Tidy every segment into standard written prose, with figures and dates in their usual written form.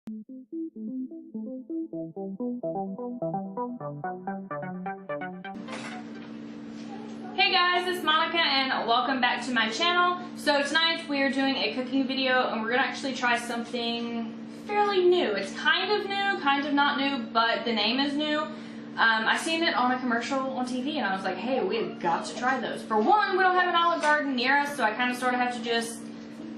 Hey guys, it's Monica and welcome back to my channel. So tonight we are doing a cooking video and we're gonna actually try something fairly new. It's kind of new, kind of not new, but the name is new. I seen it on a commercial on TV and I was like, hey, we've got to try those. For one, we don't have an Olive Garden near us, so I kind of sort of have to just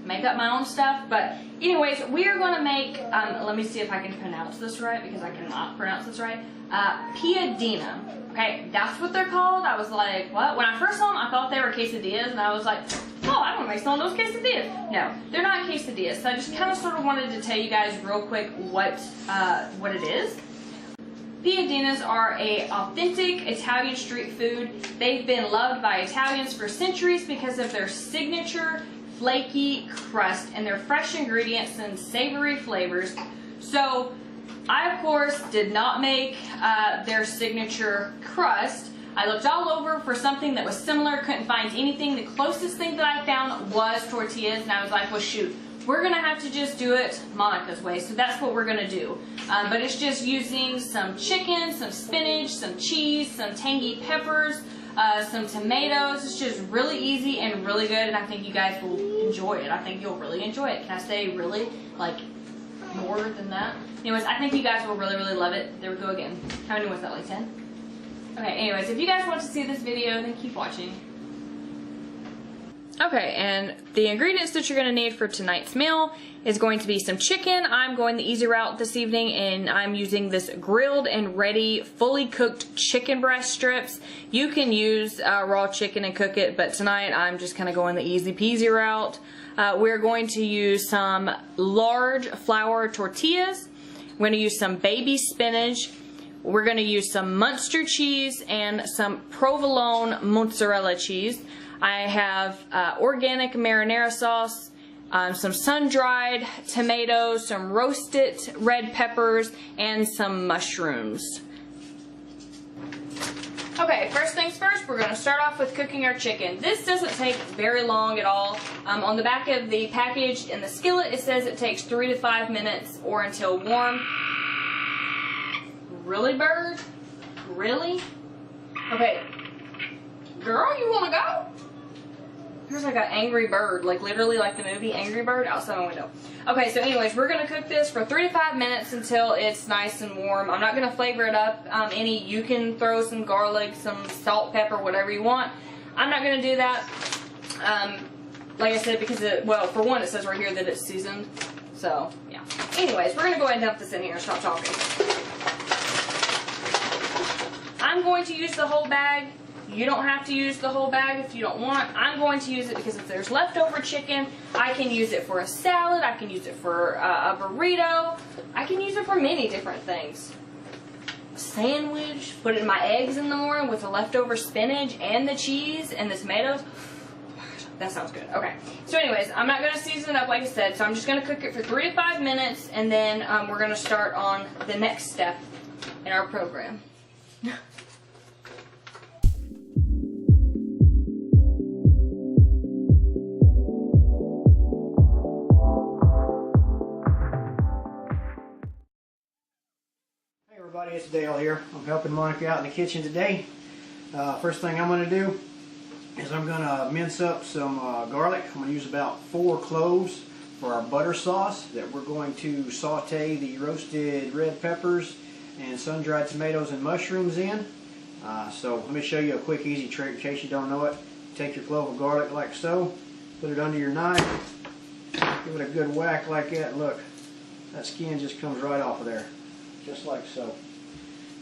make up my own stuff. But anyways, we are going to make, let me see if I can pronounce this right, because I cannot pronounce this right, Piadina. Okay, that's what they're called. I was like, what? When I first saw them, I thought they were quesadillas, and I was like, oh, I don't make some of those quesadillas. No, they're not quesadillas. So I just kind of sort of wanted to tell you guys real quick what it is. Piadinas are an authentic Italian street food. They've been loved by Italians for centuries because of their signature flaky crust and their fresh ingredients and savory flavors. So I, of course, did not make their signature crust. I looked all over for something that was similar, couldn't find anything. The closest thing that I found was tortillas, and I was like, well, shoot, we're gonna have to just do it Monica's way. So that's what we're gonna do. But it's just using some chicken, some spinach, some cheese, some tangy peppers, some tomatoes. It's just really easy and really good, and I think you guys will enjoy it. I think you'll really enjoy it. Can I say really? Like, more than that? Anyways, I think you guys will really, really love it. There we go again. How many was that, like 10? Okay, anyways, if you guys want to see this video, then keep watching. Okay, and the ingredients that you're going to need for tonight's meal is going to be some chicken. I'm going the easy route this evening, and I'm using this grilled and ready, fully cooked chicken breast strips. You can use raw chicken and cook it, but tonight I'm just kind of going the easy peasy route. We're going to use some large flour tortillas. We're going to use some baby spinach. We're going to use some Munster cheese and some provolone mozzarella cheese. I have organic marinara sauce, some sun-dried tomatoes, some roasted red peppers, and some mushrooms. Okay, first things first, we're going to start off with cooking our chicken. This doesn't take very long at all. On the back of the package in the skillet, it says it takes 3 to 5 minutes or until warm. Really, bird? Really? Okay. Girl, you want to go? There's like an angry bird, like literally like the movie Angry Bird outside my window. Okay, so anyways, we're going to cook this for 3 to 5 minutes until it's nice and warm. I'm not going to flavor it up any. You can throw some garlic, some salt, pepper, whatever you want. I'm not going to do that. Like I said, because, well, for one, it says right here that it's seasoned. So, yeah. Anyways, we're going to go ahead and dump this in here and stop talking. I'm going to use the whole bag. You don't have to use the whole bag if you don't want. I'm going to use it because if there's leftover chicken, I can use it for a salad. I can use it for a burrito. I can use it for many different things. A sandwich. Put it in my eggs in the morning with the leftover spinach and the cheese and the tomatoes. That sounds good. Okay. So anyways, I'm not going to season it up like I said. So I'm just going to cook it for 3 to 5 minutes. And then we're going to start on the next step in our program. Everybody, it's Dale here. I'm helping Monica out in the kitchen today. First thing I'm going to do is I'm going to mince up some garlic. I'm going to use about 4 cloves for our butter sauce that we're going to saute the roasted red peppers and sun-dried tomatoes and mushrooms in. So let me show you a quick easy trick in case you don't know it. Take your clove of garlic like so, put it under your knife, give it a good whack like that. Look, that skin just comes right off of there. Just like so.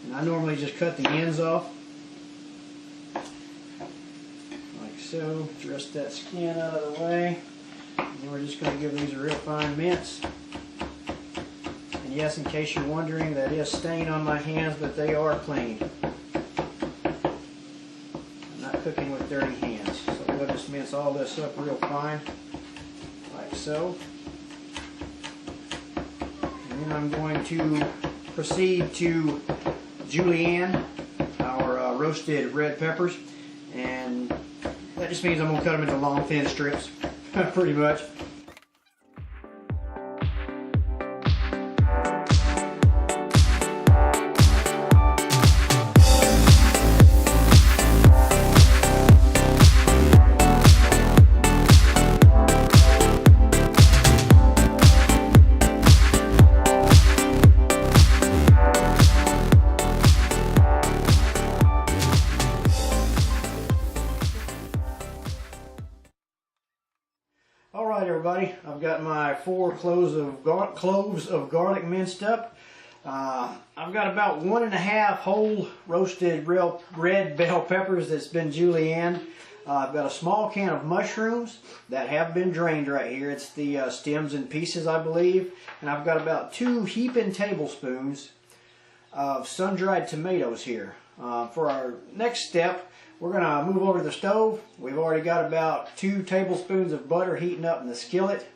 And I normally just cut the ends off. Like so. Just that skin out of the way. And then we're just going to give these a real fine mince. And yes, in case you're wondering, that is stain on my hands, but they are clean. I'm not cooking with dirty hands. So we'll just mince all this up real fine. Like so. And then I'm going to proceed to julienne our roasted red peppers, and that just means I'm going to cut them into long thin strips pretty much. I've got my 4 cloves of garlic minced up. I've got about 1½ whole roasted real red bell peppers that's been julienned. I've got a small can of mushrooms that have been drained right here. It's the stems and pieces, I believe. And I've got about 2 heaping tablespoons of sun-dried tomatoes here. For our next step, we're going to move over to the stove. We've already got about 2 tablespoons of butter heating up in the skillet.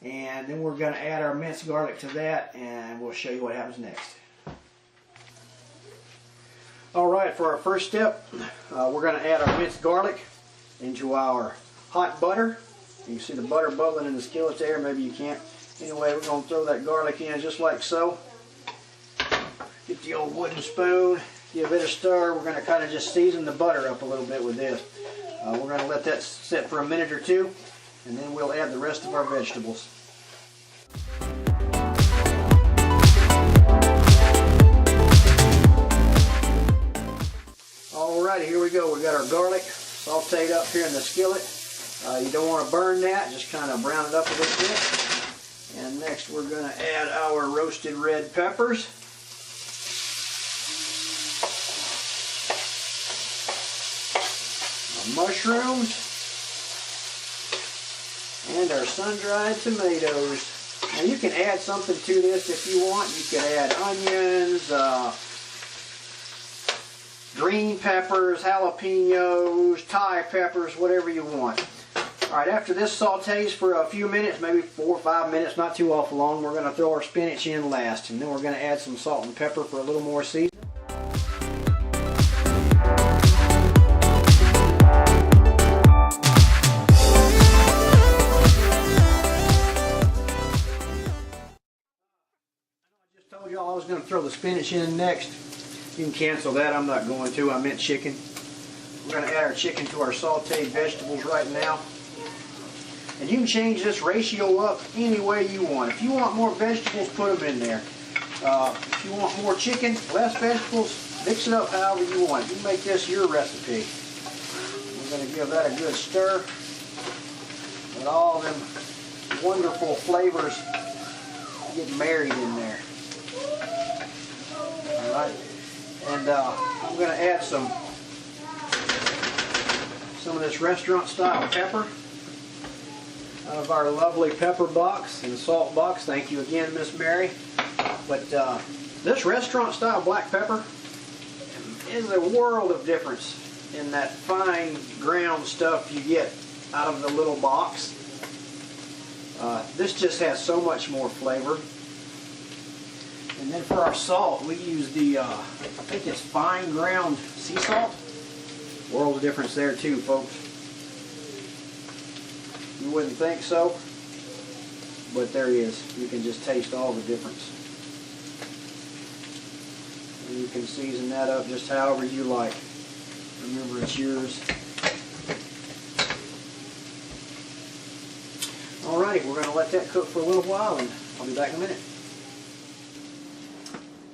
And then we're going to add our minced garlic to that, and we'll show you what happens next. Alright, for our first step, we're going to add our minced garlic into our hot butter. You can see the butter bubbling in the skillet there. Maybe you can't. Anyway, we're going to throw that garlic in just like so. Get the old wooden spoon, give it a stir. We're going to kind of just season the butter up a little bit with this. We're going to let that sit for a minute or two, and then we'll add the rest of our vegetables. Alrighty, here we go. We got our garlic sauteed up here in the skillet. You don't want to burn that, just kind of brown it up a little bit. And next we're going to add our roasted red peppers. Our mushrooms. And our sun-dried tomatoes. Now you can add something to this if you want. You can add onions, green peppers, jalapenos, Thai peppers, whatever you want. Alright, after this sautés for a few minutes, maybe 4 or 5 minutes, not too awful long, we're going to throw our spinach in last. And then we're going to add some salt and pepper for a little more seasoning. I told y'all I was going to throw the spinach in next. You can cancel that. I'm not going to. I meant chicken. We're going to add our chicken to our sauteed vegetables right now. And you can change this ratio up any way you want. If you want more vegetables, put them in there. If you want more chicken, less vegetables, mix it up however you want. You make this your recipe. We're going to give that a good stir. Let all them wonderful flavors get married in there. Alright. And I'm going to add some of this restaurant style pepper out of our lovely pepper box and salt box. Thank you again, Miss Mary. But this restaurant style black pepper is a world of difference in that fine ground stuff you get out of the little box. This just has so much more flavor. And then for our salt, we use the, I think it's fine ground sea salt. World of difference there too, folks. You wouldn't think so, but there is. You can just taste all the difference. And you can season that up just however you like. Remember, it's yours. Alrighty, we're going to let that cook for a little while, and I'll be back in a minute.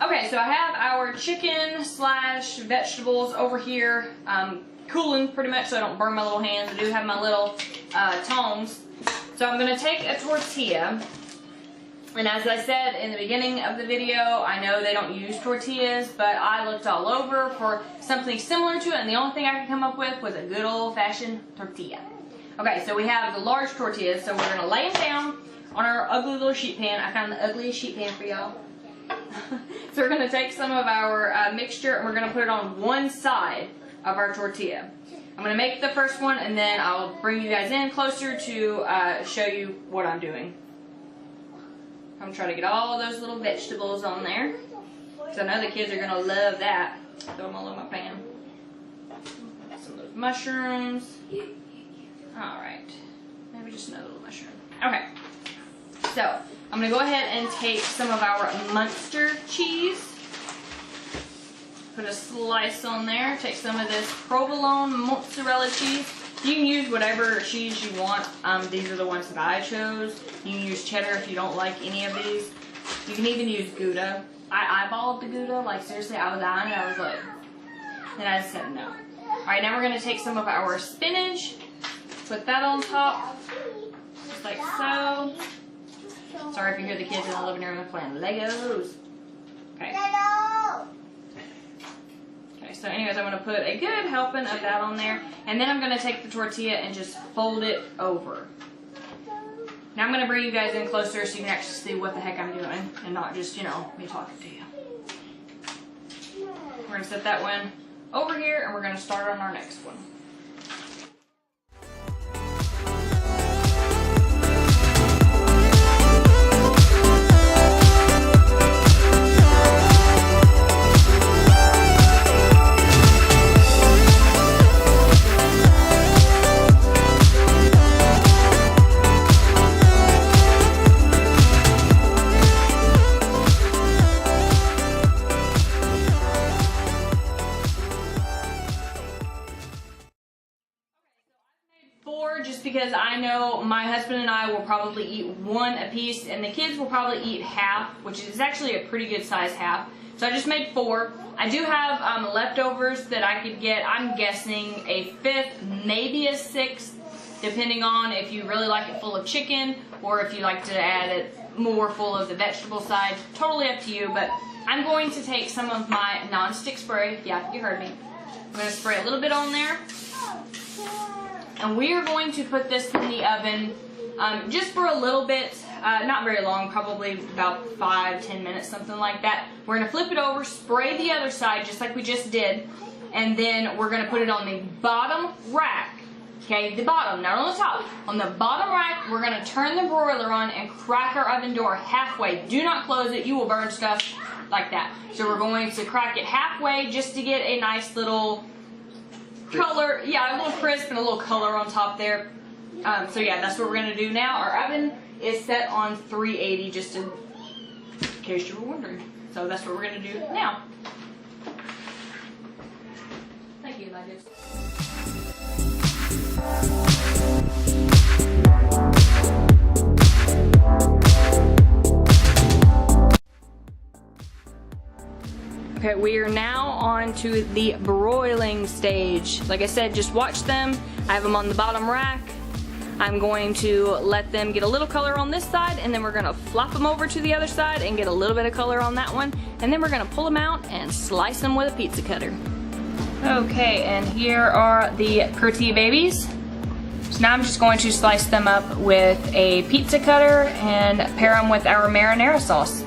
Okay, so I have our chicken slash vegetables over here cooling pretty much so I don't burn my little hands. I do have my little tongs. So I'm going to take a tortilla. And as I said in the beginning of the video, I know they don't use tortillas, but I looked all over for something similar to it, and the only thing I could come up with was a good old-fashioned tortilla. Okay, so we have the large tortillas, so we're going to lay them down on our ugly little sheet pan. I found the ugliest sheet pan for y'all. So we're going to take some of our mixture and we're going to put it on one side of our tortilla. I'm going to make the first one and then I'll bring you guys in closer to show you what I'm doing. I'm going to try to get all those little vegetables on there. So I know the kids are going to love that. Throw them all in my pan. Some of those mushrooms. Alright. Maybe just another little mushroom. Okay. So, I'm going to go ahead and take some of our Munster cheese. Put a slice on there. Take some of this provolone mozzarella cheese. You can use whatever cheese you want. These are the ones that I chose. You can use cheddar if you don't like any of these. You can even use Gouda. I eyeballed the Gouda. Like, seriously, I was on it. I was like, then I just said no. Alright, now we're going to take some of our spinach. Put that on top. Just like so. Sorry if you hear the kids in the living room, they're playing Legos. Okay. Okay, so anyways, I'm going to put a good helping of that on there. And then I'm going to take the tortilla and just fold it over. Now I'm going to bring you guys in closer so you can actually see what the heck I'm doing. And not just, you know, me talking to you. We're going to set that one over here and we're going to start on our next one. Just because I know my husband and I will probably eat one apiece and the kids will probably eat half, which is actually a pretty good size half. So I just made 4. I do have leftovers that I could get. I'm guessing a 5th, maybe a 6th, depending on if you really like it full of chicken or if you like to add it more full of the vegetable side. Totally up to you, but I'm going to take some of my non-stick spray. Yeah, you heard me. I'm going to spray a little bit on there. And we are going to put this in the oven just for a little bit, not very long, probably about 5-10 minutes, something like that. We're going to flip it over, spray the other side just like we just did, and then we're going to put it on the bottom rack. Okay, the bottom, not on the top. On the bottom rack, we're going to turn the broiler on and crack our oven door halfway. Do not close it, you will burn stuff like that. So we're going to crack it halfway just to get a nice little color, yeah, a little crisp and a little color on top there. So yeah, that's what we're gonna do now. Our oven is set on 380, just in case you were wondering. So that's what we're gonna do now. Thank you, Legos. Okay, we are now on to the broiling stage. Like I said, just watch them. I have them on the bottom rack. I'm going to let them get a little color on this side, and then we're gonna flop them over to the other side and get a little bit of color on that one, and then we're gonna pull them out and slice them with a pizza cutter. Okay, and here are the pretty babies. So now I'm just going to slice them up with a pizza cutter and pair them with our marinara sauce.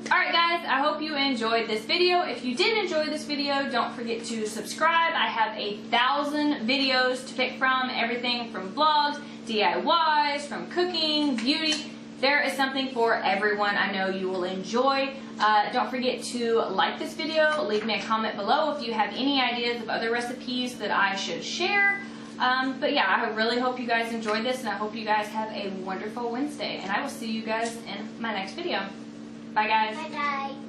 Alright guys, I hope you enjoyed this video. If you did enjoy this video, don't forget to subscribe. I have 1,000 videos to pick from, everything from vlogs, DIYs, from cooking, beauty. There is something for everyone. I know you will enjoy. Don't forget to like this video, leave me a comment below if you have any ideas of other recipes that I should share. But yeah, I really hope you guys enjoyed this, and I hope you guys have a wonderful Wednesday, and I will see you guys in my next video. Bye guys. Bye guys.